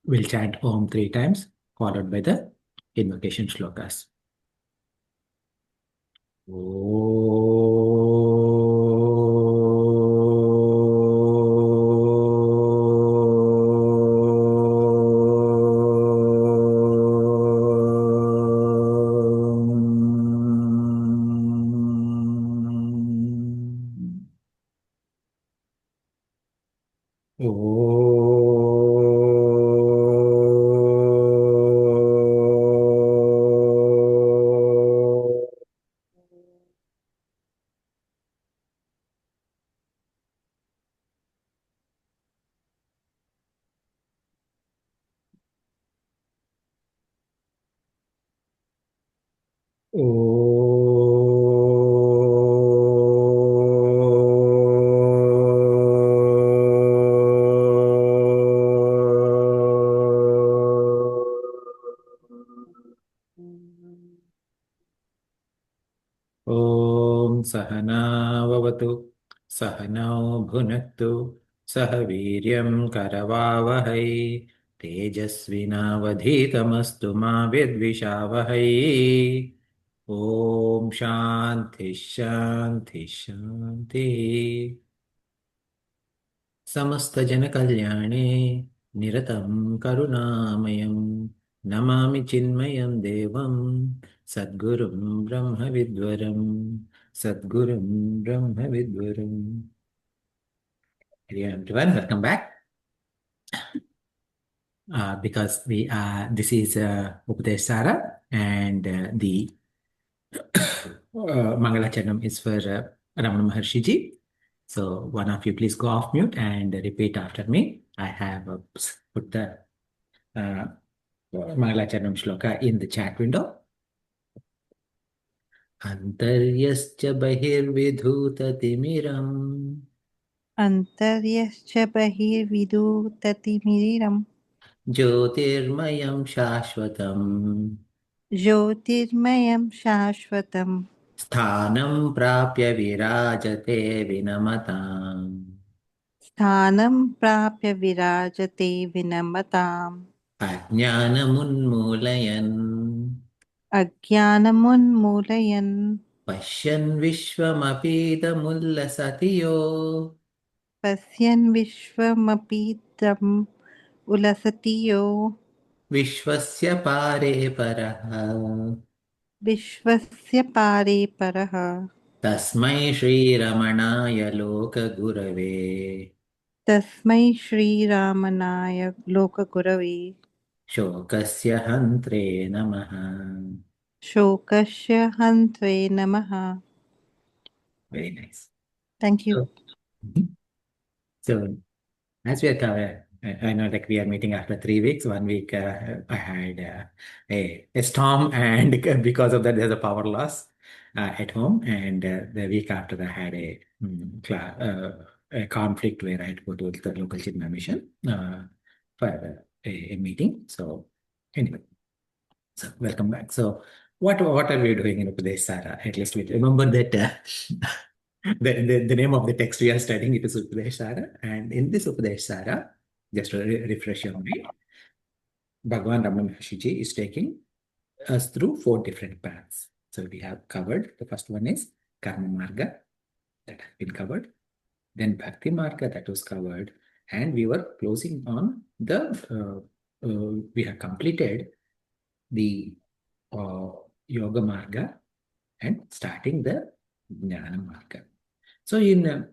We'll chant Om 3 times, followed by the invocation shlokas. ॐ सहना भवतु सहनौ भुनक्तु सह वीर्यं करवावहै तेजस्विनावधीतमस्तु मा विद्विषावहै ॐ शान्ति शान्ति शान्ति समस्तजनकल्याणे निरतं करुणामयं नमामि चिन्मयं देवं सद्गुरुं ब्रह्मविद्वरं सद्गुरुं ब्रह्मविद्वरम्. Hello everyone, welcome back. Because this is Upadesha Sara, and the Mangalacharanam is for Ramana Maharshi Ji. So one of you please go off mute and repeat after me. I have put the Mangalacharanam shloka in the chat window. Antaryascha bahirvidhutatimiram Antaryascha bahirvidutatimirram Jyotirmayam shashvatam Jyotirmayam shashvatam Sthanam prapya virajate vinamatam Sthanam prapya virajate vinamatam Ajnanamunmulayan Ajnanamunmulayan Pashyan vishwamapidamullasatiyo Pasyan vishwamapitam ulasatiyo Vishwasya pare paraha Vishwasya pare paraha Tasmai Shri Ramanaya Loka Gurave Tasmai Shri Ramanaya Lokagurave Shokasya Hantre Namaha. Shokasya hantve namaha. Very nice. Thank you. So as we are I know like we are meeting after 3 weeks. 1 week I had a storm, and because of that there's a power loss at home, and the week after I had a conflict where I had to go to the local Chitma mission for a meeting. So anyway, so welcome back. So what are we doing in Upadesha Sara? At least we remember that the name of the text we are studying, it is Upadesha Sara, and in this Upadesha Sara, just to refresh your mind, Bhagavan Ramana Maharshi is taking us through 4 different paths. So we have covered, the first one is Karma Marga, that has been covered. Then Bhakti Marga, that was covered. And we were closing on we have completed the Yoga Marga and starting the Jnana Marga. So in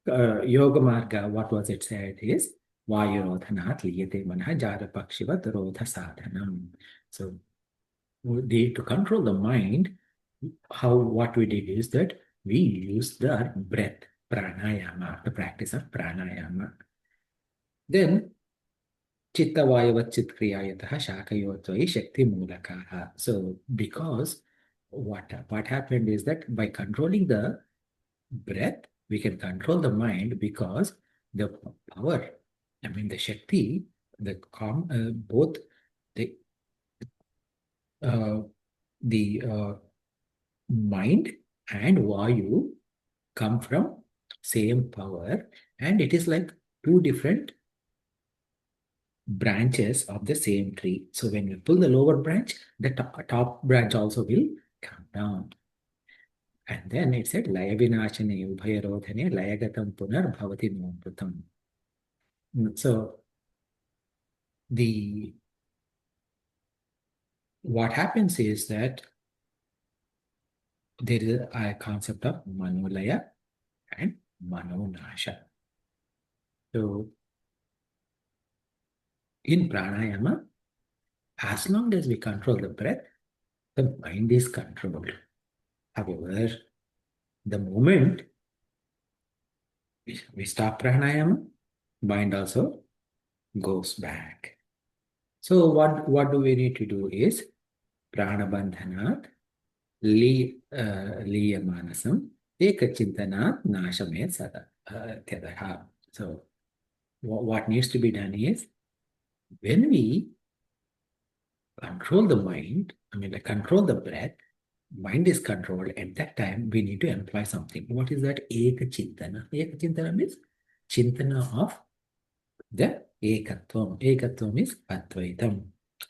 Yoga Marga, what was it said is Vayurodhanat liyate manha jara pakshivat rodha sadhanam. So to control the mind, what we did is that we used the breath, pranayama, the practice of pranayama. Then chitta vayavat chit kriyayataha shakayotvai shakti mulakaha. So because what happened is that by controlling the breath, we can control the mind, because the power, the Shakti, both the mind and Vayu come from same power, and it is like two different branches of the same tree. So when we pull the lower branch, the top branch also will come down. And then it said, Laya vinashane ubhayarodhane layagatam punar bhavati nomrutam. So the what happens is that there is a concept of manolaya and manonasha. So in pranayama, as long as we control the breath, the mind is controlled. However, the moment we stop pranayama, mind also goes back. So what do we need to do is pranabandhanat liyamanasam ekachintanat nashamet tadaha. So what needs to be done is when we control the mind, like control the breath, mind is controlled. At that time, we need to employ something. What is that? Ekachintana. Ekachintana means chintana of the ekatvam. Ekatvam is Advaitam.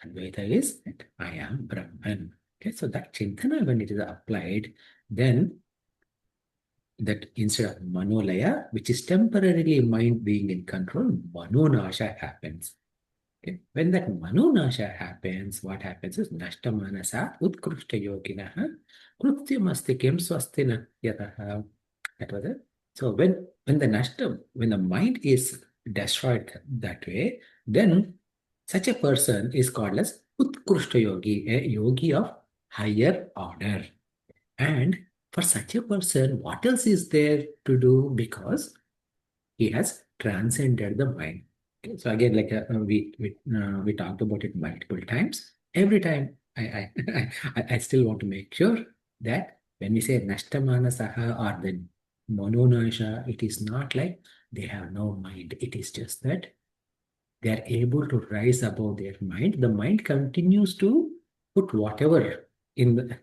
Advaita is that I am Brahman. Okay, so that chintana, when it is applied, then that instead of manolaya, which is temporarily mind being in control, manonasha happens. Okay. When that manonasha happens, what happens is nashtamanasa utkrishta yoginaha krutyamastikam swastina yataha. That was it. So when the mind is destroyed that way, then such a person is called as utkrishta yogi, a yogi of higher order. And for such a person, what else is there to do? Because he has transcended the mind. Okay, so again, like we talked about it multiple times. Every time I still want to make sure that when we say Nashtamana Saha or then Mononasha, it is not like they have no mind. It is just that they are able to rise above their mind. The mind continues to put whatever in the,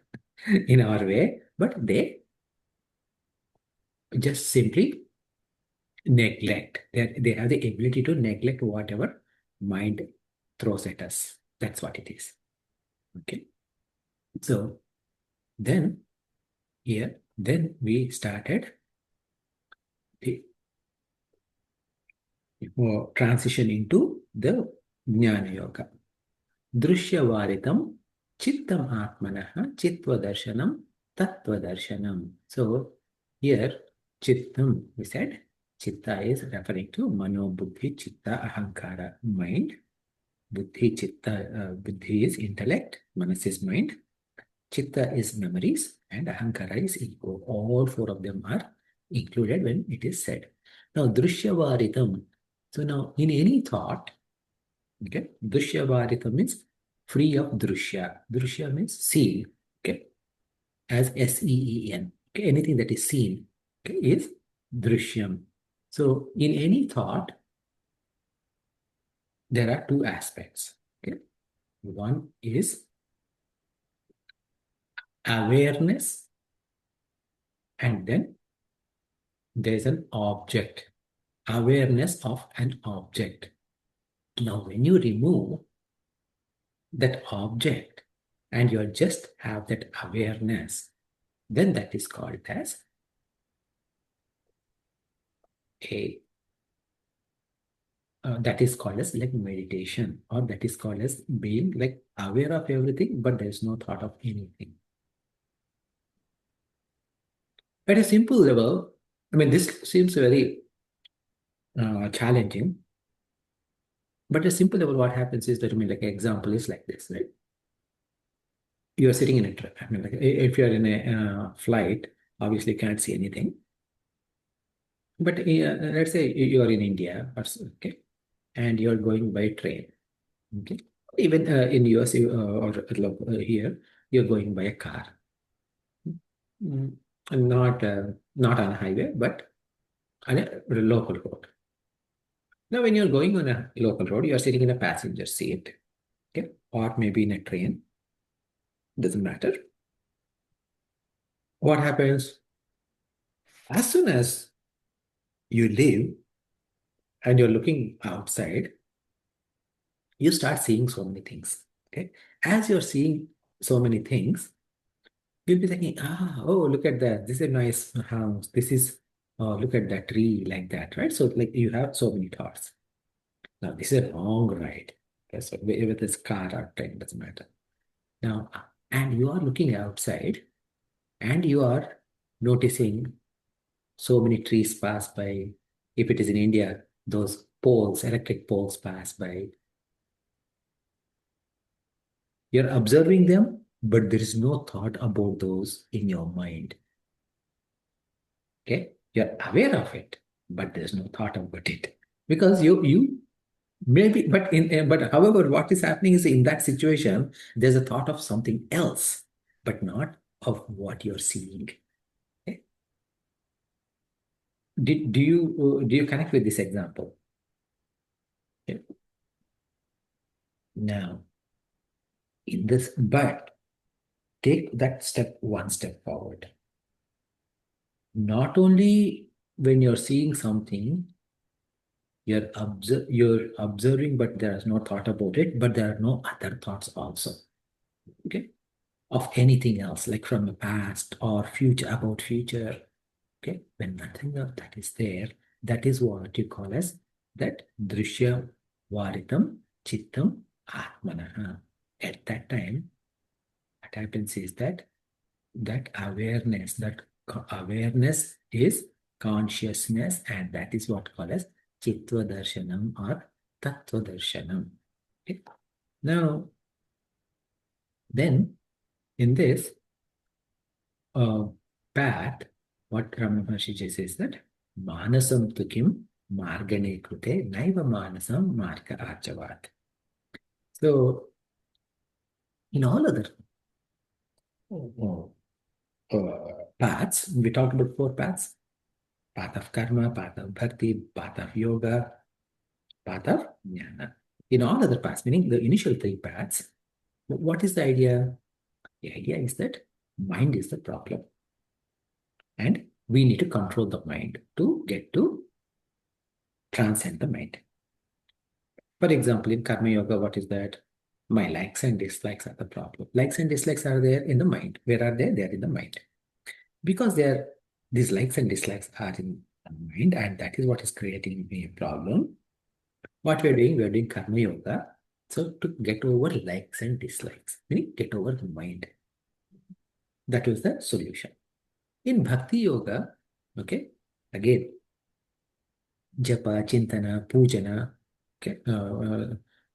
in our way, but they just simply neglect. They have the ability to neglect whatever mind throws at us. That's what it is. Okay. So then here, then we started the transition into the Jnana Yoga. Drishyavaritam chittam atmanaha chitva darshanam tattva darshanam. So here, chittam, we said, chitta is referring to mano, buddhi, chitta, ahankara, mind. Buddhi, chitta, buddhi is intellect, manas is mind, chitta is memories, and ahankara is ego. All four of them are included when it is said. Now, drishyavaritam. So now, in any thought, okay, drishyavaritam means free of drishya. Drishya means seen, okay, as S-E-E-N. Okay, anything that is seen, okay, is drishyam. So, in any thought, there are two aspects. Okay, one is awareness, and then there is an object, awareness of an object. Now, when you remove that object and you just have that awareness, then that is called as that is called as like meditation, or that is called as being like aware of everything, but there is no thought of anything. At a simple level, this seems very challenging, but at a simple level, what happens is that, like an example is like this, right? You are sitting in a truck. Like if you are in a flight, obviously you can't see anything. But let's say you are in India, okay, and you are going by train, okay. Even in US or here, you're going by a car. Mm, not on a highway, but on a local road. Now, when you're going on a local road, you're sitting in a passenger seat, okay, or maybe in a train. Doesn't matter. What happens? As soon as you leave and you're looking outside, you start seeing so many things. Okay. As you're seeing so many things, you'll be thinking, oh, look at that. This is a nice house. This is, oh, look at that tree, like that, right? So like you have so many thoughts. Now, this is a long ride. Okay, so with this car or train, doesn't matter. Now, and you are looking outside and you are noticing so many trees pass by. If it is in India, those poles, electric poles pass by. You're observing them, but there is no thought about those in your mind. Okay? You're aware of it, but there's no thought about it. Because you maybe, but however, what is happening is in that situation, there's a thought of something else, but not of what you're seeing. Okay? Do you connect with this example? Okay. Now, in this, but take that step one step forward. Not only when you're seeing something, you're observing, but there is no thought about it, but there are no other thoughts also. Okay. Of anything else, like from the past or future, about future. Okay. When nothing of that is there, that is what you call as that drishya varitam chittam atmanaha. At that time, what happens is that awareness is consciousness, and that is what called as chitva darshanam or tattva darshanam. Okay. Now, then in this path, what Ramana Maharshi says that manasam tu kim margane krute naiva manasam marga archavat. So, in all other paths, we talked about four paths: path of karma, path of bhakti, path of yoga, path of jnana. In all other paths, meaning the initial three paths, what is the idea? The idea is that mind is the problem. And we need to control the mind to get to transcend the mind. For example, in Karma Yoga, what is that? My likes and dislikes are the problem. Likes and dislikes are there in the mind. Where are they? They are in the mind. Because these likes and dislikes are in the mind, and that is what is creating a problem. What we are doing Karma Yoga. So to get over likes and dislikes, meaning get over the mind. That was the solution. In Bhakti Yoga, okay, again, japa, chintana, pujana, okay,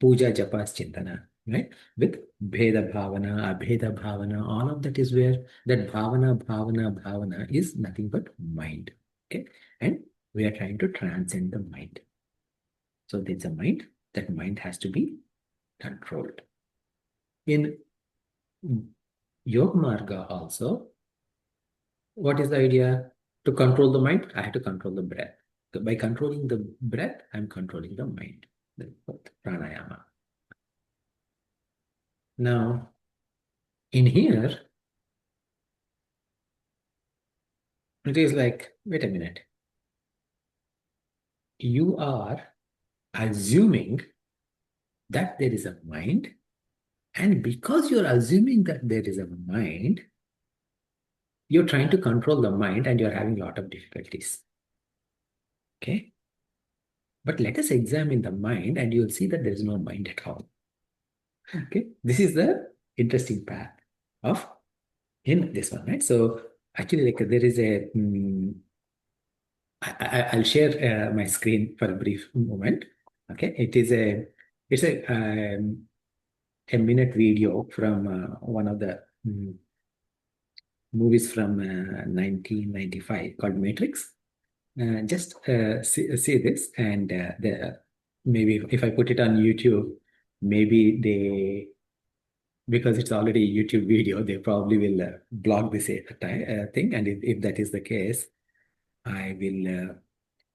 puja, japas, chintana, right? With bheda bhavana, abheda bhavana, all of that is where that bhavana is nothing but mind, okay? And we are trying to transcend the mind. So there's a mind, that mind has to be controlled. In Yoga Marga also, what is the idea? To control the mind, I have to control the breath. So by controlling the breath, I'm controlling the mind, the pranayama. Now, in here, it is like, wait a minute. You are assuming that there is a mind, and because you're assuming that there is a mind, you're trying to control the mind and you're having a lot of difficulties. Okay? But let us examine the mind and you'll see that there is no mind at all. Okay? This is the interesting path of in this one, right? So actually, like there is a, I'll share my screen for a brief moment. Okay, it's a minute video from one of the movies from 1995 called Matrix. Just see this, and maybe if I put it on YouTube, maybe because it's already a YouTube video, they probably will block this thing. And if that is the case, I will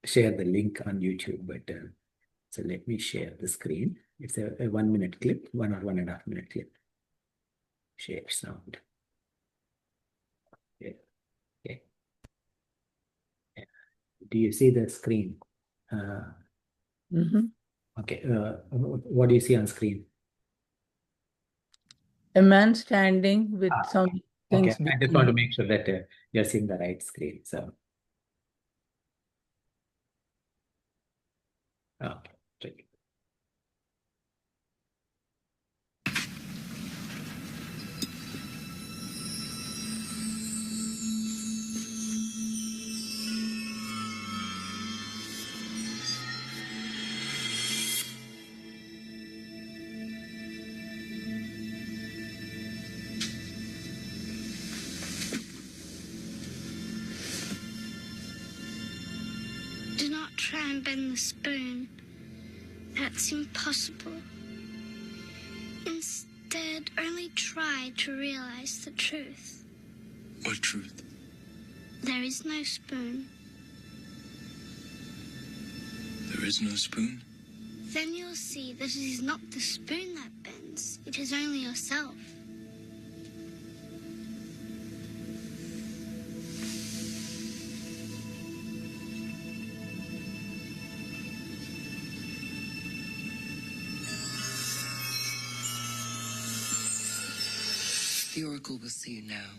share the link on YouTube. But so let me share the screen. It's a 1 minute clip, 1 or 1.5 minute clip. Share sound. Yeah. Okay. Yeah. Do you see the screen? Mm-hmm. Okay. What do you see on screen? A man standing with some Okay. things I just want to between. make sure that you're seeing the right screen. So, okay. Check. Do not try and bend the spoon. That's impossible. Instead, only try to realize the truth. What truth? There is no spoon. There is no spoon? Then you'll see that it is not the spoon that bends. It is only yourself. The Oracle will see you now.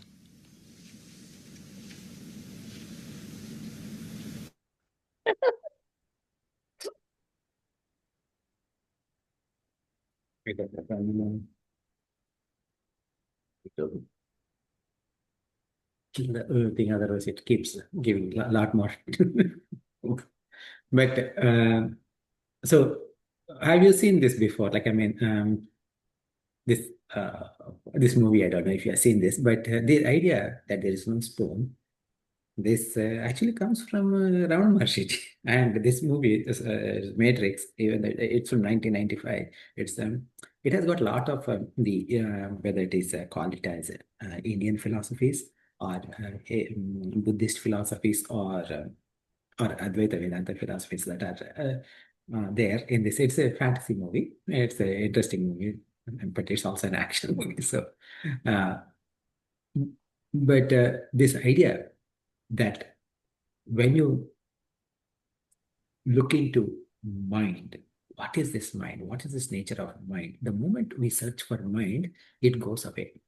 Kill the thing, otherwise it keeps giving a lot more. But so, have you seen this before? Like, I mean, this uh, this movie. I don't know if you have seen this, but the idea that there is no spoon. This actually comes from Raman Maharshi, and this movie, Matrix, even though it's from 1995. It has got a lot of whether it is called it as Indian philosophies or Buddhist philosophies or Advaita Vedanta philosophies that are there in this. It's a fantasy movie. It's an interesting movie, but it's also an action movie. So, uh, but this idea that when you look into mind, what is this mind? What is this nature of mind? The moment we search for mind, it goes away.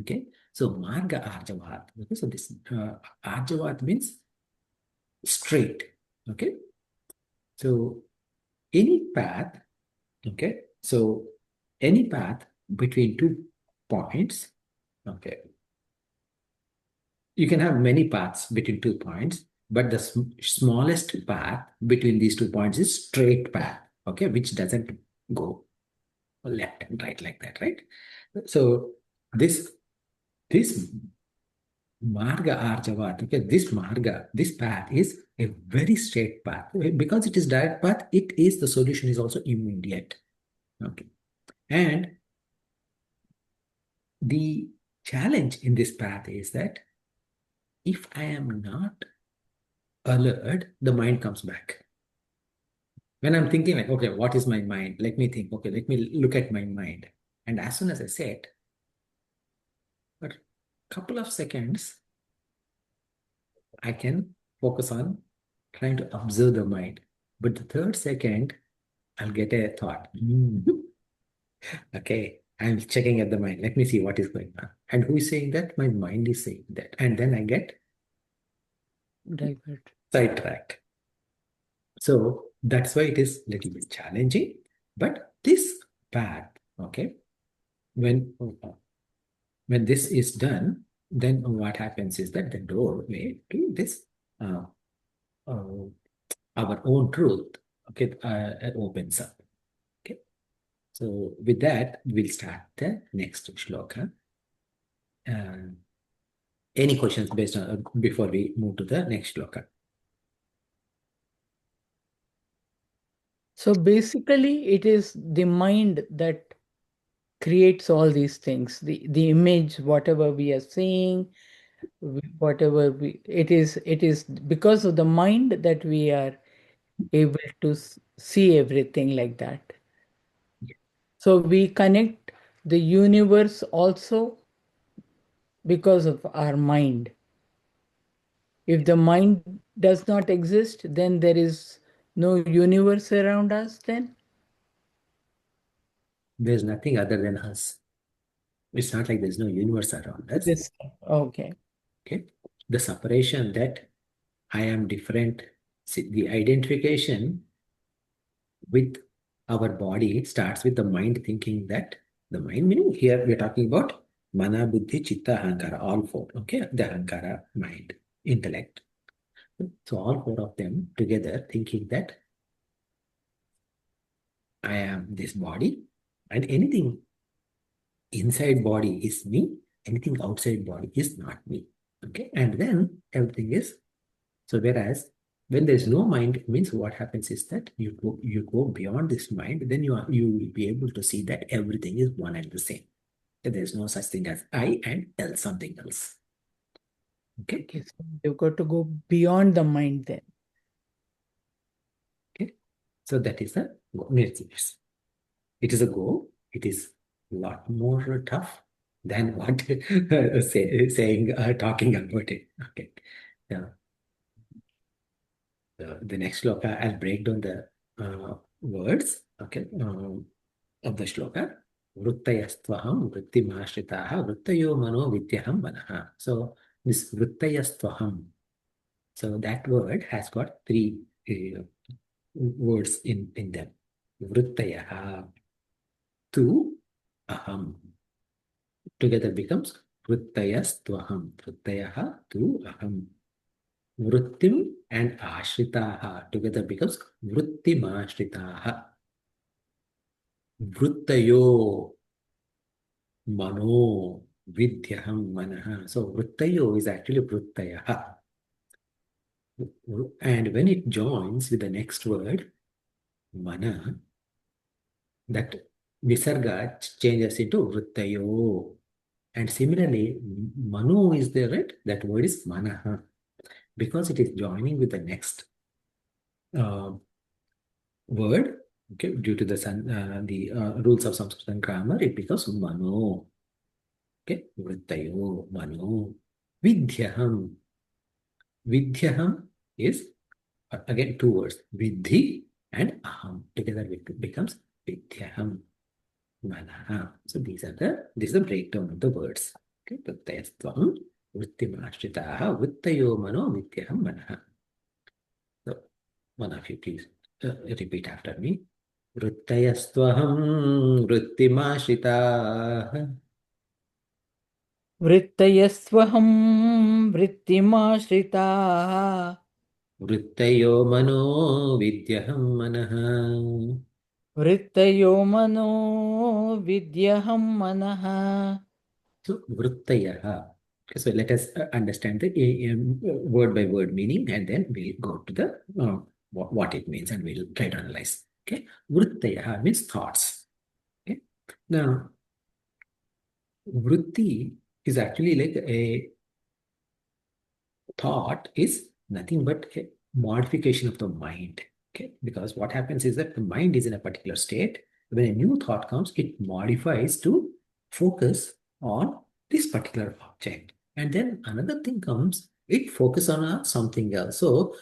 Okay, so Marga Arjavat. Okay, so this Arjavat means straight. Okay, so any path. Okay, so any path between 2 points. Okay, you can have many paths between 2 points, but the smallest path between these 2 points is straight path, okay, which doesn't go left and right like that, right? So this marga arjavat, okay, this path is a very straight path. Because it is direct path, it is the solution is also immediate. Okay, and the challenge in this path is that if I am not alert, the mind comes back. When I'm thinking like, okay, what is my mind? Let me think. Okay, let me look at my mind. And as soon as I said, but couple of seconds, I can focus on trying to observe the mind. But the third second, I'll get a thought. Okay, I'm checking at the mind. Let me see what is going on. And who is saying that? My mind is saying that. And then I get Divert. sidetracked. So that's why it is a little bit challenging. But this path, okay, when this is done, then what happens is that the doorway to this uh, uh, our own truth, okay, opens up. Okay, so with that, we'll start the next shloka. Any questions based on before we move to the next shloka? So basically, it is the mind that creates all these things. The image, whatever we are seeing, whatever it is because of the mind that we are able to see everything like that. So we connect the universe also because of our mind. If the mind does not exist, then there is no universe around us then? There's nothing other than us. It's not like there's no universe around us. This, okay. Okay. The separation that I am different, see, the identification with our body starts with the mind thinking that the mind, meaning here we are talking about mana, buddhi, chitta, ahankara, all four. Okay. The ahankara, mind, intellect. So all four of them together thinking that I am this body and anything inside body is me, anything outside body is not me. Okay. And then everything is, so whereas when there's no mind, means what happens is that you go beyond this mind, then you will be able to see that everything is one and the same. There's no such thing as I and else something else. Okay. Okay, so you've got to go beyond the mind then. Okay. So that is the goal. It is a goal. It is a lot more tough than what talking about it. Okay. Yeah. The next shloka, I'll break down the words. Okay. Of the shloka. Vrittayastvaham vrittimashitaha vrittayo mano vidyaham manaha. So this vrittayastvaham. So that word has got three words in them. Vrittayaha, tu, aham. Together becomes vrittayastvaham. Vrittayaha, tu, aham. Vrittim and ashritaha together becomes vrittimashitaha. Vrittayo mano vidyaham manaha. So vrittayo is actually vrittayaha. And when it joins with the next word, mana, that visarga changes into vrittayo. And similarly, manu is there, right? That word is manaha. Because it is joining with the next word, okay, due to the rules of Sanskrit and grammar, it becomes mano. Okay, vrittayo, mano. Vidyaham. Vidyaham is again two words, vidhi and aham. Together it becomes vidyaham, manaha. So this is the breakdown of the words. Okay, vrittayastvam, vrittimashtritaha, vrittayo mano, vidyaham, manaha. So one of you please repeat after me. Vrittayastvaham, vrittimashtritaha. Vrittayastvaham vrittimashritāh. Vrittayo mano vidyaham manaha. Vrittayo mano vidyaham manaha. So vrittayaha. Okay, so let us understand the word by word meaning and then we'll go to the what it means and we'll try to analyze. Okay, vrittayaha means thoughts. Okay, now vritti is actually like a thought is nothing but a modification of the mind. Okay, because what happens is that the mind is in a particular state. When a new thought comes, it modifies to focus on this particular object. And then another thing comes, it focuses on something else. So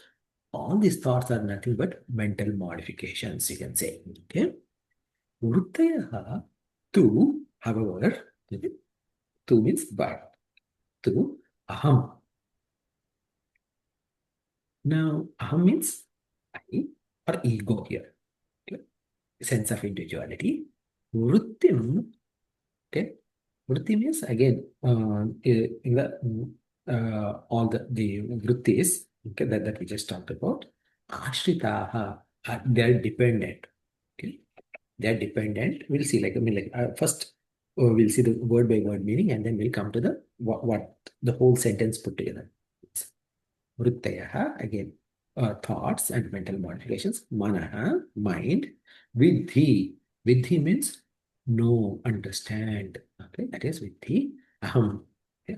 all these thoughts are nothing but mental modifications, you can say. Okay. Vrittayaha, tu, however, tu means but, tu, aham. Now, aham means I or ego here. Okay. Sense of individuality. Vrittim, okay. Vritti means again in the all the vrittis, okay, that we just talked about. Ashritaha, they are dependent. Okay, they are dependent. We'll see. First, we'll see the word by word meaning, and then we'll come to the what the whole sentence put together. Vrittayaha, again, thoughts and mental modifications. Manaha, mind. Vidhi. Vidhi means know, understand. Okay, that is vidhi. Aham.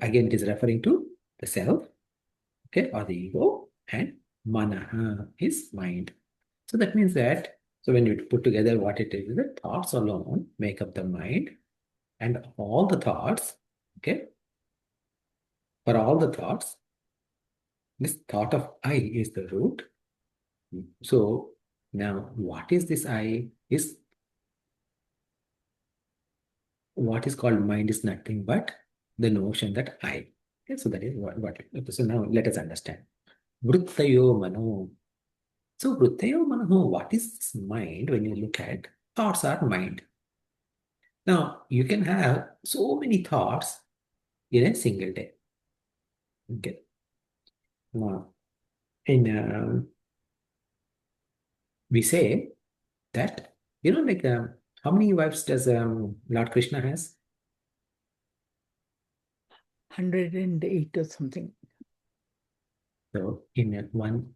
Again, it is referring to the self, okay, or the ego. And manaha is mind. So that means that, so when you put together what it is, the thoughts alone make up the mind. And all the thoughts, okay, for all the thoughts, this thought of I is the root. So Now, what is this I? What is called mind is nothing but the notion that I. Okay, so that is what. So now let us understand. Vrittayo mano. So vrittayo mano, what is this mind when you look at thoughts are mind? Now, you can have so many thoughts in a single day. Okay. Now, we say that, like how many wives does Lord Krishna has? 108 or something. So in one,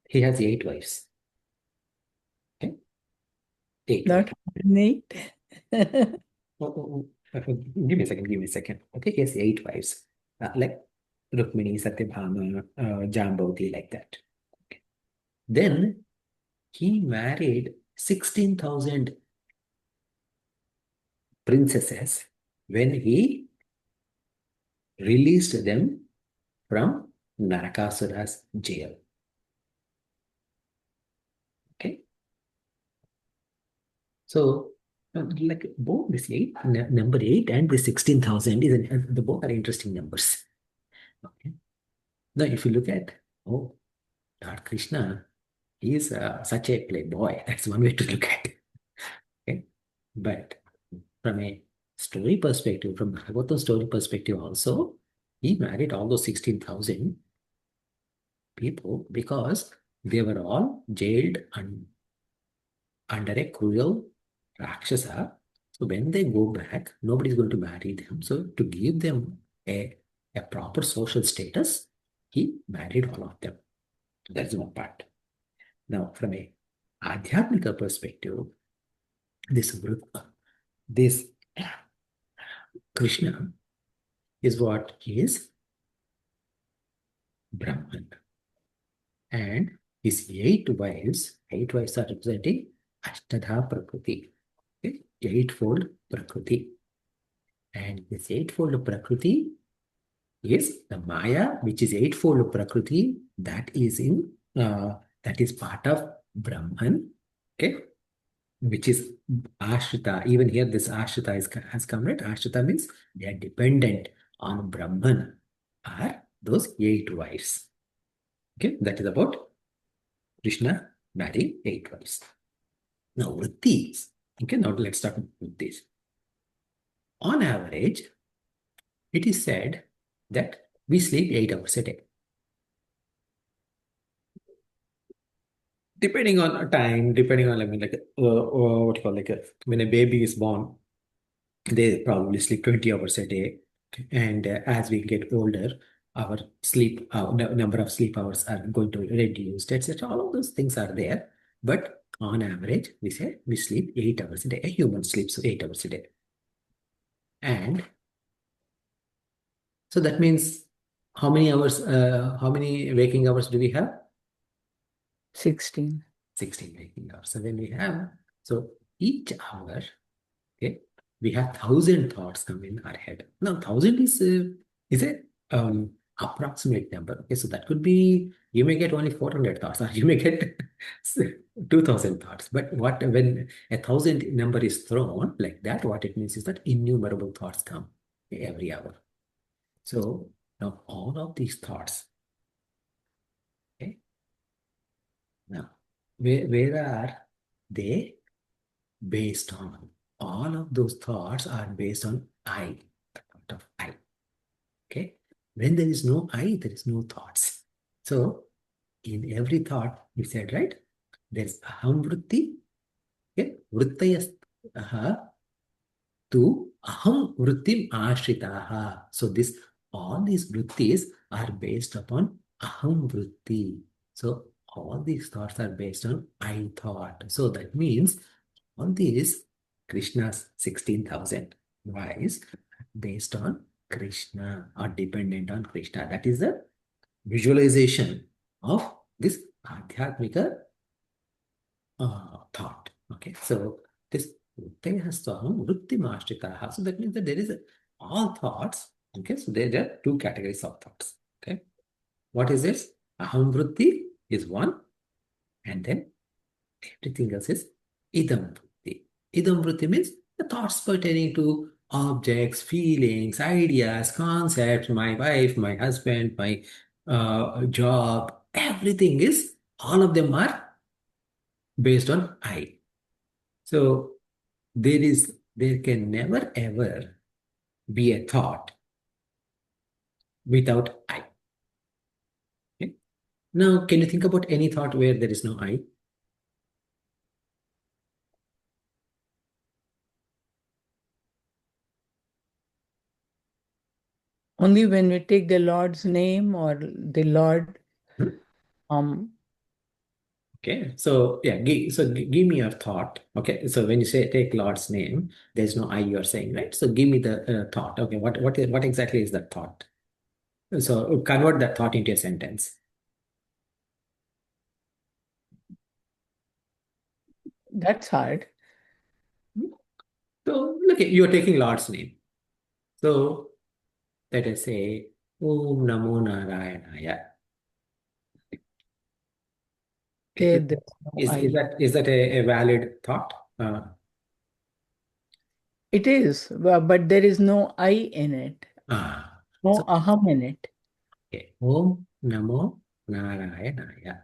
he has 8 wives. Okay, 8. Not 108. Give me a second. Okay, he has 8 wives, like Rukmini, Satyabhama, Jambavati, like that. Okay. Then he married 16,000 princesses when he released them from Narakasura's jail. Okay. So, like both this number 8 and the 16,000 is the both are interesting numbers. Okay. Now, if you look at Lord Krishna, he is such a playboy. That's one way to look at it. Okay. But from a story perspective, from Bhagavatam story perspective also, he married all those 16,000 people because they were all jailed under a cruel Rakshasa. So when they go back, nobody's going to marry them. So to give them a proper social status, he married all of them. That's one part. Now, from a Adhyatmika perspective, this Krishna is what is Brahman. And his 8 wives are representing Ashtadha Prakriti. Okay? Eightfold Prakriti. And this eightfold Prakriti is the Maya, which is eightfold Prakriti, that is part of Brahman, okay, which is Ashrita. Even here, this Ashrita has come, right? Ashrita means they are dependent on Brahman, are those 8 wives. Okay, that is about Krishna marrying 8 wives. Now, vrittis. Okay, now let's talk about vrittis. On average, it is said that we sleep 8 hours a day. Depending on time, depending on, what you call, when a baby is born, they probably sleep 20 hours a day. And as we get older, our sleep, number of sleep hours are going to reduce, etc. All of those things are there. But on average, we say we sleep 8 hours a day. A human sleeps 8 hours a day. And so that means how many waking hours do we have? 16. 16 waking hours. So when we have, so each hour, okay, we have 1,000 thoughts come in our head. Now, 1,000 is a approximate number. Okay, so that could be, you may get only 400 thoughts, or you may get 2,000 thoughts. But when a 1,000 number is thrown like that, what it means is that innumerable thoughts come every hour. So now all of these thoughts, okay, now where are they based on? All of those thoughts are based on I, the thought of I. Okay. When there is no I, there is no thoughts. So in every thought, you said, right? There's aham vritti. Okay. Vrittayas to aham vrittim ashritaha. So all these vrittis are based upon aham vritti. So all these thoughts are based on I thought. So that means all these Krishna's 16,000 wives based on Krishna or dependent on Krishna. That is the visualization of this Adhyatmika thought. Okay, so this Upadesha Sara. So that means that there is all thoughts. Okay, so there are 2 categories of thoughts. Okay, what is this? Aham vritti is one, and then Everything else is idam vritti. Idam vritti means the thoughts pertaining to objects, feelings, ideas, concepts, my wife, my husband, my job, everything is, all of them are based on I. So there can never ever be a thought without I. Okay? Now, can you think about any thought where there is no I? Only when we take the Lord's name or the Lord, Okay, so yeah, give me your thought. Okay, so when you say take Lord's name, there's no I you're saying, right? So give me the thought. Okay, what exactly is that thought? So convert that thought into a sentence. that's hard. So look, you're taking Lord's name. So let us say Om Namo Narayanaya. Okay, there's no Is I. is that a valid thought? It is, but there is no I in it, no So aham in it. okay, Om Namo Narayanaya.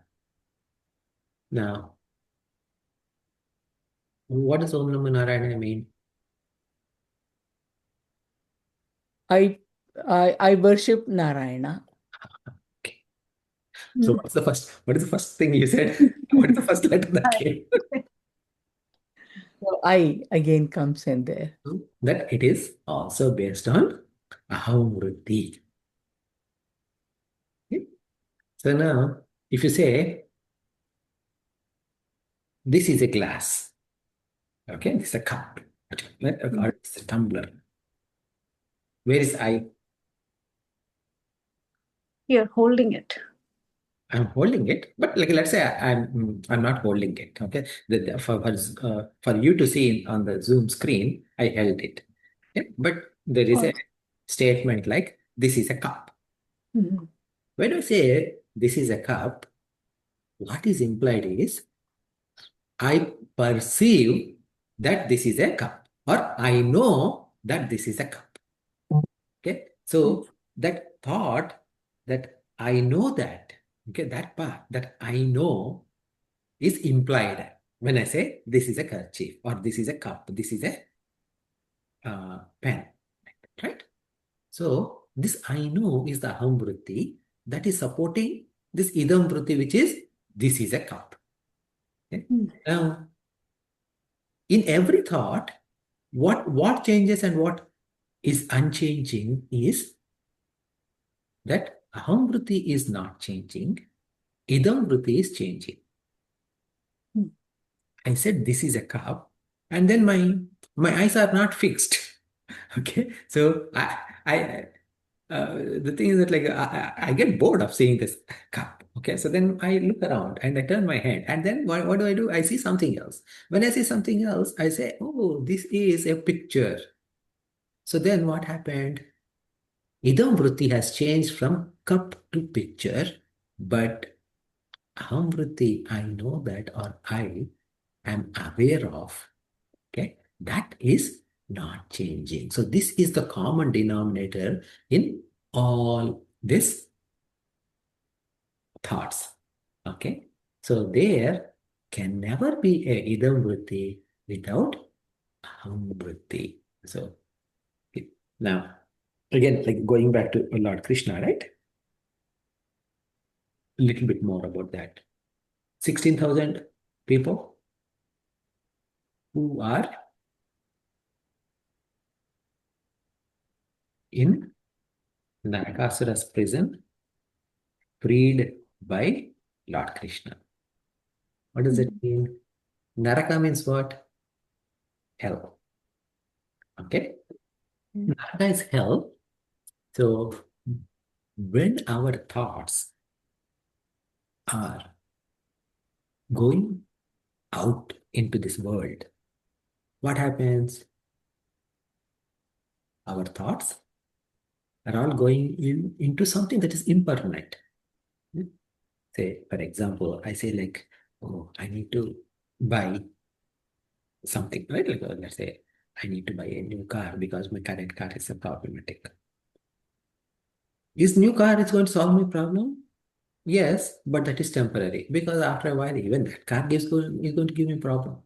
Now, what does Om Namo Narayanaya mean? I worship Narayana. Okay. So what is the first thing you said? What is the first letter that came? So I again comes in there. That it is also based on aham vritti. Okay. So now, if you say, this is a glass, okay, this is a cup, or it's a tumbler. Where is I? You're holding it. I'm holding it, but like let's say I'm not holding it. Okay, for you to see on the Zoom screen, I held it. Okay? But there is a statement like this is a cup. Mhm. When I say this is a cup, what is implied is I perceive that this is a cup, or I know that this is a cup. Okay, so that thought that I know that, okay, that part that I know is implied when I say this is a kerchief or this is a cup, this is a pen, right? So this I know is the aham vritti that is supporting this idam vritti, which is this is a cup. Okay? Now, in every thought, what changes and what is unchanging is that aham vritti is not changing, idam vritti is changing. I said this is a cup, and then my eyes are not fixed. Okay, so the thing is that like I get bored of seeing this cup. Okay, so then I look around and I turn my head, and then what do? I see something else. When I see something else, I say, oh, this is a picture. So then what happened? Idam vritti has changed from cup to picture, but aham vritti, I know that, or I am aware of, okay, that is not changing. So this is the common denominator in all these thoughts. Okay, so there can never be a idam vritti without aham vritti. So now again, like going back to Lord Krishna, right? A little bit more about that. 16,000 people who are in Narakasura's prison, freed by Lord Krishna. What does it mean? Naraka means what? Hell. Okay? Naraka is hell. So when our thoughts are going out into this world, what happens? Our thoughts are all going into something that is impermanent. Say, for example, I say like, oh, I need to buy something, right? Like let's say I need to buy a new car because my current car is a problematic. Is new car is going to solve my problem? Yes, but that is temporary because after a while, even that car is going to give me problem.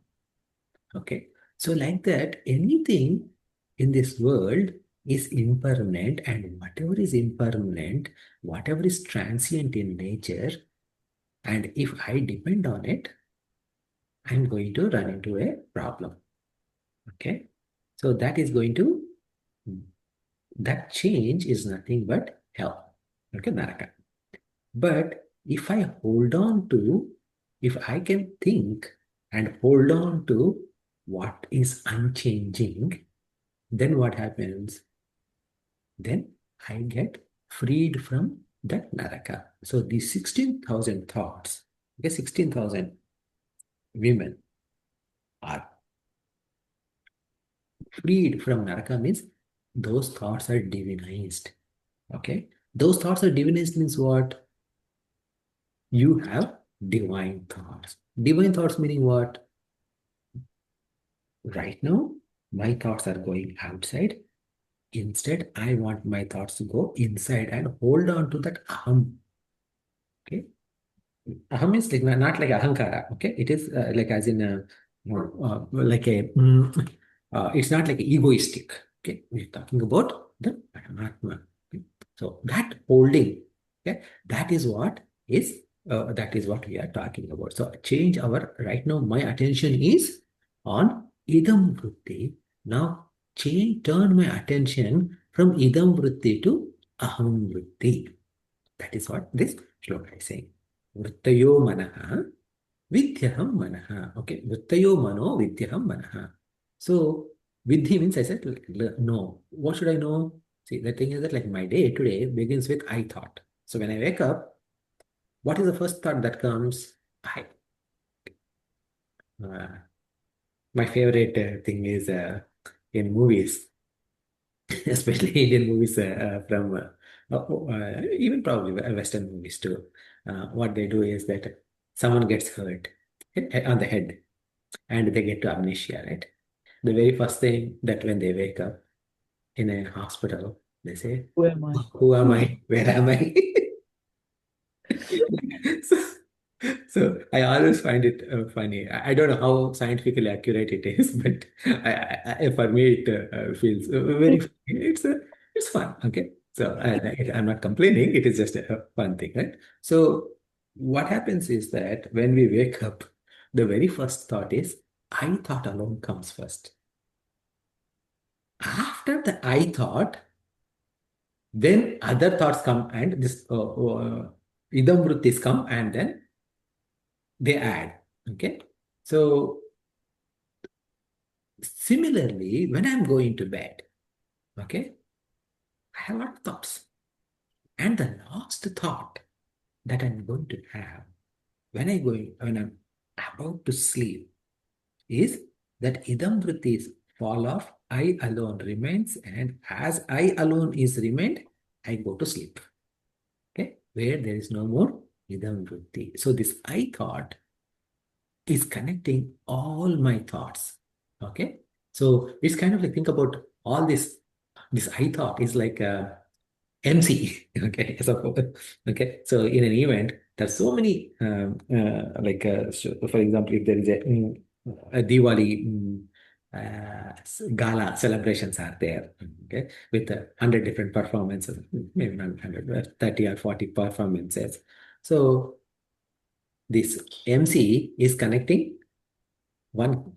Okay. So like that, anything in this world is impermanent, and whatever is impermanent, whatever is transient in nature, and if I depend on it, I'm going to run into a problem. Okay. So that is going to, that change is nothing but hell. Okay, Naraka. But if I hold on to, if I can think and hold on to what is unchanging, then what happens? Then I get freed from that Naraka. So these 16,000 thoughts, okay, 16,000 women are freed from Naraka means those thoughts are divinized. Okay. Those thoughts are divinized means what? You have divine thoughts. Divine thoughts meaning what? Right now, my thoughts are going outside. Instead, I want my thoughts to go inside and hold on to that aham. Okay. Aham is like not like ahankara. Okay. It is like as in like a it's not like egoistic. Okay. We're talking about the Paramatma. Okay? So that holding, okay, that is what we are talking about. So change our right now. My attention is on idam vritti. Now turn my attention from idam vritti to aham vritti. That is what this shloka is saying. Vrittayo manaha vidyaham manaha. Okay, vrittayo mano vidyaham manaha. So vidhi means I said no. What should I know? See, the thing is that like my day today begins with I thought. So when I wake up, what is the first thought that comes? I. Uh, my favorite thing is in movies, especially Indian movies from even probably Western movies too. What they do is that someone gets hurt on the head and they get to amnesia, right? The very first thing that when they wake up in a hospital, they say, Who am I? who am I? Where am I? so, so I always find it funny. I don't know how scientifically accurate it is, but for me it feels very funny. It's fun. Okay, so I'm not complaining. It is just a fun thing, right? So what happens is that when we wake up, the very first thought is I thought alone comes first. After the I thought, then other thoughts come and this idam vrittis come and then they add. Okay. So similarly, when I'm going to bed, okay, I have a lot of thoughts. And the last thought that I'm going to have when I'm about to sleep is that idam vrittis fall off, I alone remains, and as I alone is remained, I go to sleep. Okay, where there is no more idam vritti. So this I thought is connecting all my thoughts. Okay. So it's kind of like think about all this I thought is like a MC. Okay. So, okay. So in an event, there's so many so for example, if there is a Diwali gala celebrations are there, okay, with 100 different performances, maybe not 100, but 30 or 40 performances. So this MC is connecting one,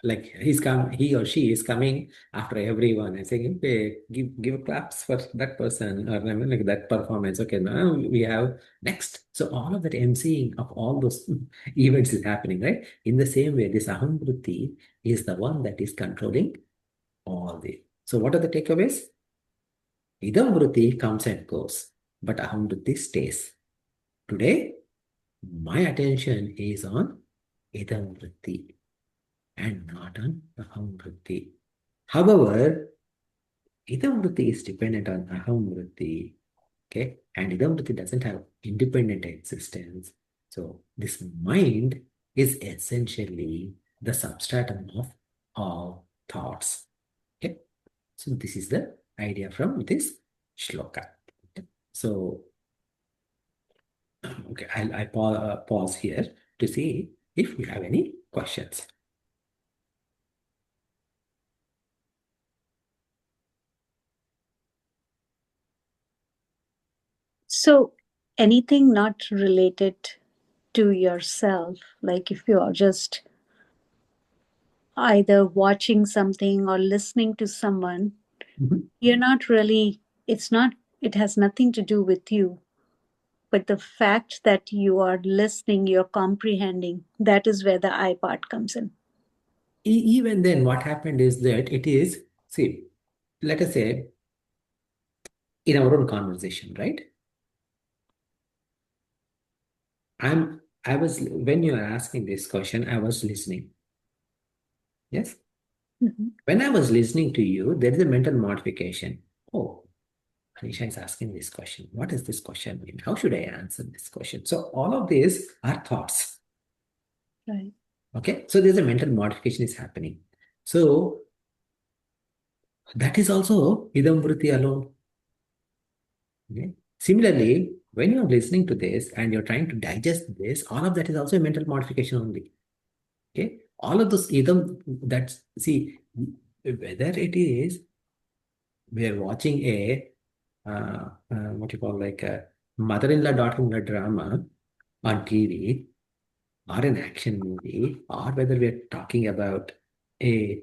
like he or she is coming after everyone and saying, okay, give claps for that person or I mean, like that performance. Okay, now we have next. So all of that emceeing of all those events is happening, right? In the same way, this aham vritti is the one that is controlling all the. So what are the takeaways? Idam vritti comes and goes, but aham vritti stays. Today, my attention is on idam vritti and not on aham vritti. However, idam vritti is dependent on aham vritti, okay? And idam vritti doesn't have independent existence. So this mind is essentially the substratum of all thoughts. Okay, so this is the idea from this shloka. Okay. So, okay, I pause here to see if you have any questions. So, anything not related to yourself, like if you are just either watching something or listening to someone, you're not really, it has nothing to do with you. But the fact that you are listening, you're comprehending, that is where the I part comes in. Even then, what happened is that it is, see, let us say, in our own conversation, right? When you are asking this question, I was listening. Yes? When I was listening to you, there is a mental modification. Oh, Anisha is asking this question. What does this question mean? How should I answer this question? So all of these are thoughts. Right. Okay, so there's a mental modification is happening. So that is also idam vritti alone. Okay? Similarly, when you're listening to this and you're trying to digest this, all of that is also a mental modification only. Okay, all of those idam, that's, see, whether it is we are watching a what you call like a mother-in-law daughter-in-law drama on TV, or an action movie, or whether we are talking about a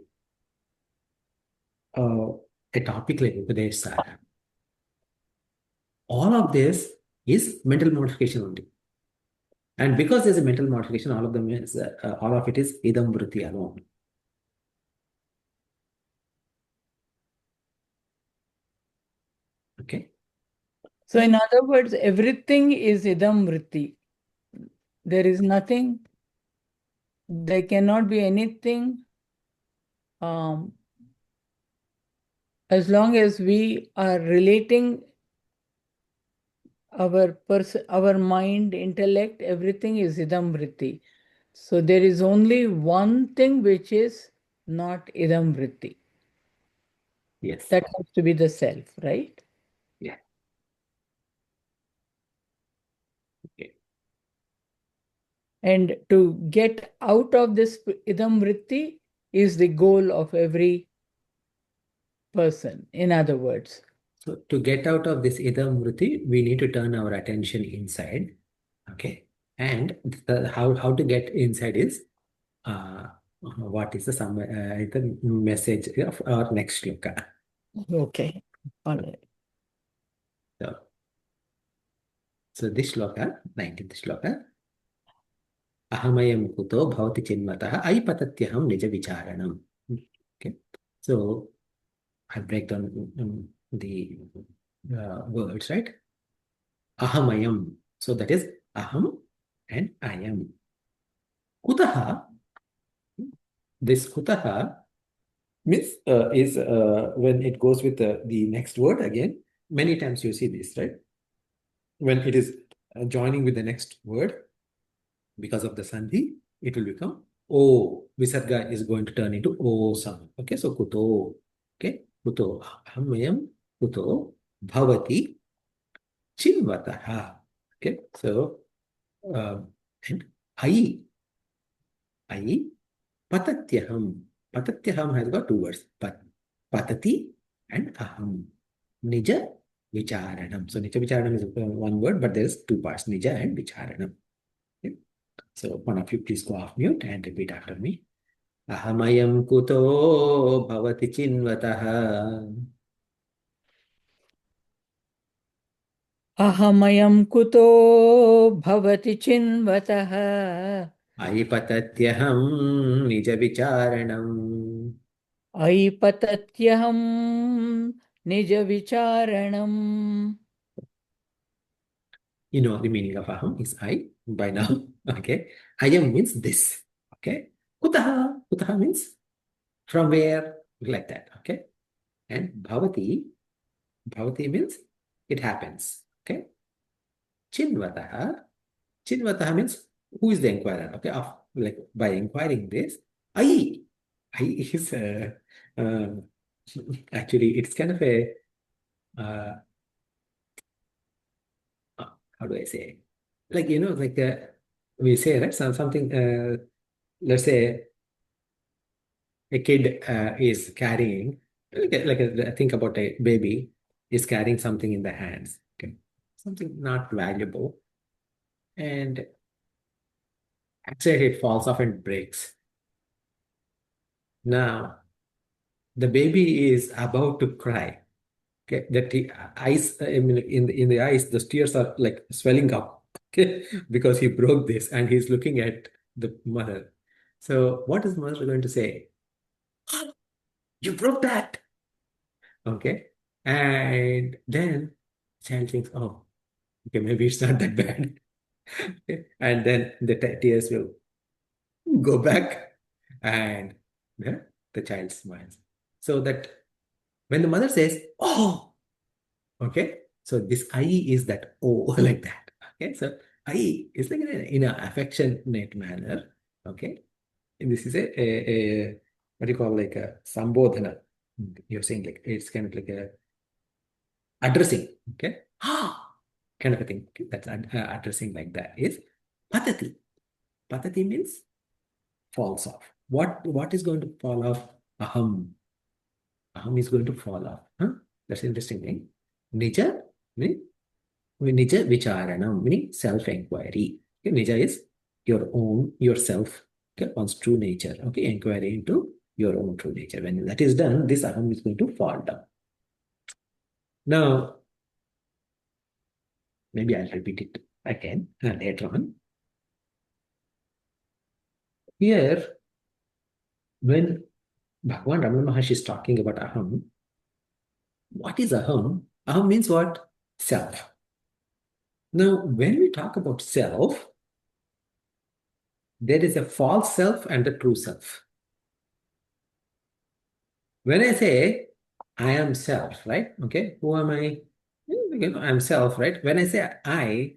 uh, a topic like Upadesha Sara, all of this is mental modification only. And because there's a mental modification, all of them is all of it is idam vritti alone. Okay. So in other words, everything is idam vritti. There is nothing, there cannot be anything as long as we are relating our mind, intellect, everything is idam vritti. So there is only one thing which is not idam vritti. Yes. That has to be the self, right? Yeah. Okay. And to get out of this idam vritti is the goal of every person, in other words. So to get out of this idam vritti, we need to turn our attention inside. Okay. And how to get inside is what is the message of our next shloka. Okay. All right. So this shloka, 19th shloka, ahamayam kuto bhavati chinmatah aipatathyaham nija vicharanam. Okay. So I break down the words, right? Ahamayam. So that is aham and I am. Kutaha, this kutaha means is when it goes with the next word again. Many times you see this, right? When it is joining with the next word, because of the sandhi, it will become O. Visarga is going to turn into O sound. Okay, so kuto. Okay, kuto. Ahamayam kuto bhavati chinvataha. Okay, so and I patatyaham. Patatyaham has got two words. Patati and aham. Nija vicharanam. So nija vicharanam is one word, but there's two parts, nija and vicharanam. Okay. So one of you please go off mute and repeat after me. Ahamayam kuto bhavati chinvataha. Ahamayam kuto bhavati chinvataha. Aipatatyaham nija vicharanam. Aipatatyaham nija vicharanam. You know the meaning of aham is I by now. Okay. Ayam means this. Okay. Kutaha. Kutaha means from where, like that. Okay. And bhavati. Bhavati means it happens. Okay. Chinvataha. Chinvataha means who is the inquirer. Okay. Of like by inquiring this, I is actually it's kind of a uh, how do I say? Like like we say right, something. Let's say a kid is carrying, think about a baby is carrying something in the hands, okay, something not valuable, and accidentally it falls off and breaks. Now the baby is about to cry. Okay, the eyes, I mean, in the eyes, the tears are like swelling up. Okay, because he broke this, and he's looking at the mother. So what is mother going to say? "Oh, you broke that." Okay, and then child thinks, "Oh, okay, maybe it's not that bad." Okay. And then the tears will go back, and yeah, the child smiles. So that when the mother says, "Oh," okay, so this I is that O like that. Okay, so I is like in a affectionate manner. Okay, and this is a what do you call, like a sambodhana. You're saying like it's kind of like a addressing. Okay, kind of a thing. Okay? That's addressing like that is patati. Patati means falls off. What is going to fall off? Aham. Aham is going to fall off. Huh? That's interesting thing. Nija means Nija vicharanam, meaning self-inquiry. Okay, Nija is your own, yourself, okay, one's true nature. Okay, inquiry into your own true nature. When that is done, this aham is going to fall down. Now, maybe I'll repeat it again later on. Here, when Bhagavan Ramana Maharshi is talking about aham, what is aham? Aham means what? Self. Now, when we talk about self, there is a false self and a true self. When I say I am self, right? Okay, who am I? I'm self, right? When I say I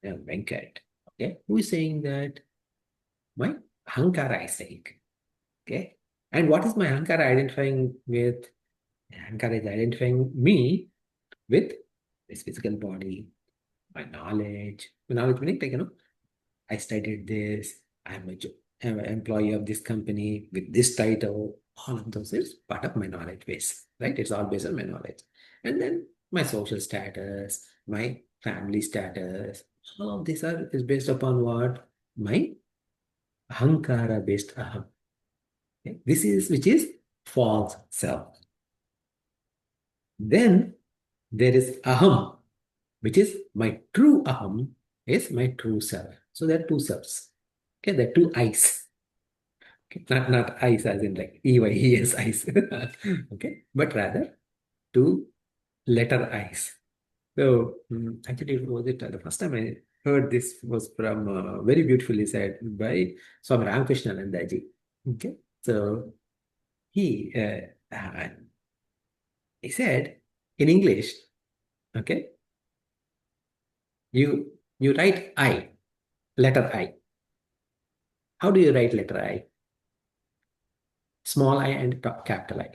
am Venkat. Okay, who is saying that? My Hankara is saying. Okay, and what is my Hankara identifying with? Hankara is identifying me with this physical body, my knowledge. Knowledge meaning like I studied this. I'm an employee of this company with this title. All of those is part of my knowledge base, right? It's all based on my knowledge. And then my social status, my family status, all of these is based upon what? My ahankara based aham. Okay? This is which is false self. Then there is aham, which is my true aham, is my true self. So there are two selves. Okay, there are two eyes. Okay, not eyes as in like EYES eyes. Okay, but rather two letter eyes. So actually, it was it the first time I heard this was from very beautifully said by Swami Ramakrishna Nandaji. Okay, so he he said in English, okay, you write I, letter I. How do you write letter I? Small I and capital I.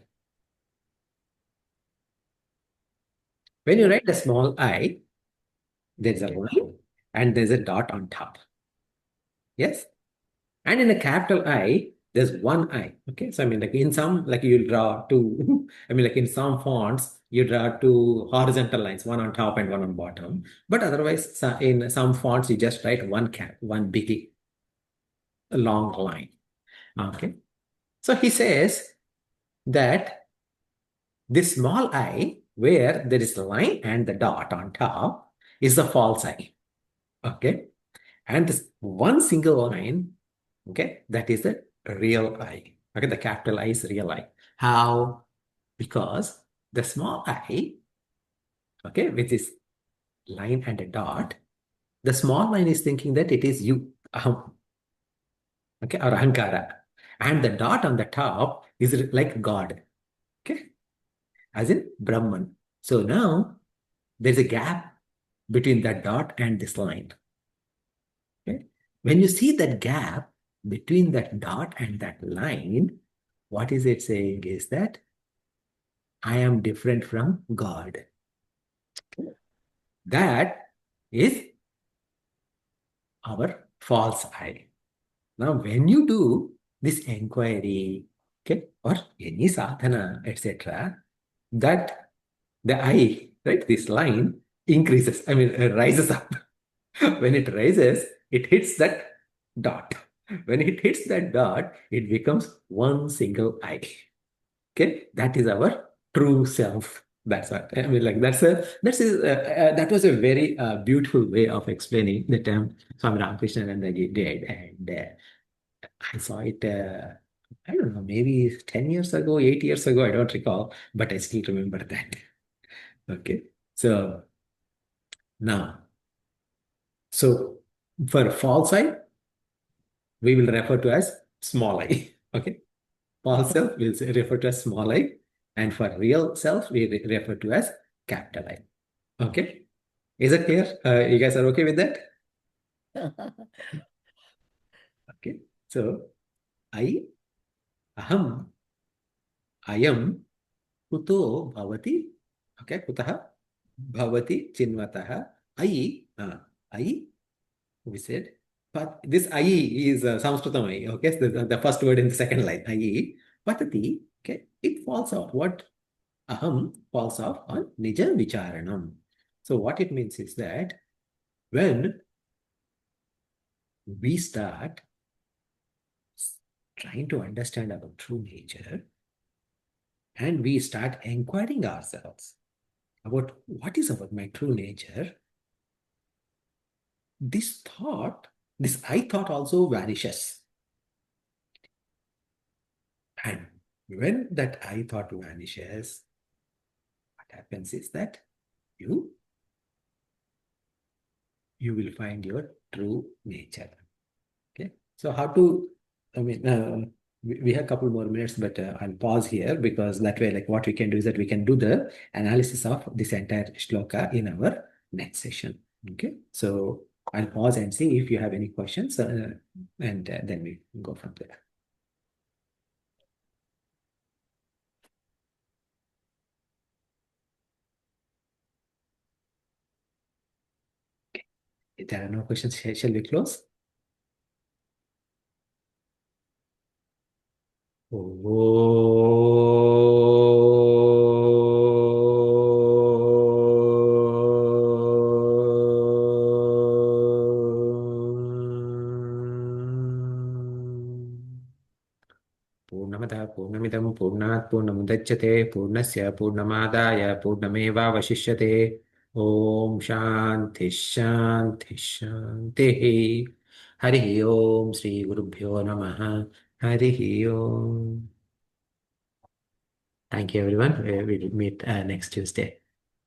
When you write the small I, there's a line and there's a dot on top. Yes? And in a capital I, there's one I. Okay. So I mean, like in some, like you'll draw two, I mean, like in some fonts, you draw two horizontal lines, one on top and one on bottom. But otherwise, in some fonts, you just write one big long line. Okay. So he says that this small I, where there is a line and the dot on top, is the false I. Okay. And this one single line, okay, that is the real I. Okay, the capital I is real I. How? Because the small I, okay, with this line and a dot, the small line is thinking that it is you, okay, or ahankara. And the dot on the top is like God, okay, as in Brahman. So now there's a gap between that dot and this line. Okay. when you see that gap between that dot and that line, what is it saying is that I am different from God. That is our false I. Now, when you do this inquiry, okay, or any sadhana, etc., that the I, right, this line increases, rises up. When it rises, it hits that dot. When it hits that dot, it becomes one single I. Okay, that is our true self. That's what I mean. Like that was a very beautiful way of explaining the term Swami Ramakrishna and did, and I saw it. I don't know, maybe 10 years ago, 8 years ago. I don't recall, but I still remember that. Okay, so now, so for false I, we will refer to as small I. Okay, false self will refer to as small I, and for real self we refer to as capital I. Okay, is it clear? You guys are okay with that? Okay, so I, aham, ayam, kuto bhavati. Okay, kutah bhavati chinvatah. I, we said, but this I is Sanskritam I. Okay, so the first word in the second line, I, patati. Okay, it falls off. What? Aham falls off on nija vicharanam. So what it means is that when we start trying to understand our true nature and we start inquiring ourselves about what is about my true nature, this I thought also vanishes. And when that I thought vanishes, what happens is that you will find your true nature. Okay, so how to, we have a couple more minutes, but I'll pause here because that way, like what we can do is that we can do the analysis of this entire shloka in our next session. Okay, so I'll pause and see if you have any questions, and then we go from there. If there are no questions, shall we close? पूर्णमदः पूर्णमिदं पूर्णात् पूर्णमुदच्यते पूर्णस्य पूर्णमादाय पूर्णमेवावशिष्यते ॐ शान्ति शान्ति शान्तिः हरिः ॐ श्रीगुरुभ्यो नमः हरिः ॐ. Thank you everyone. We will meet next Tuesday.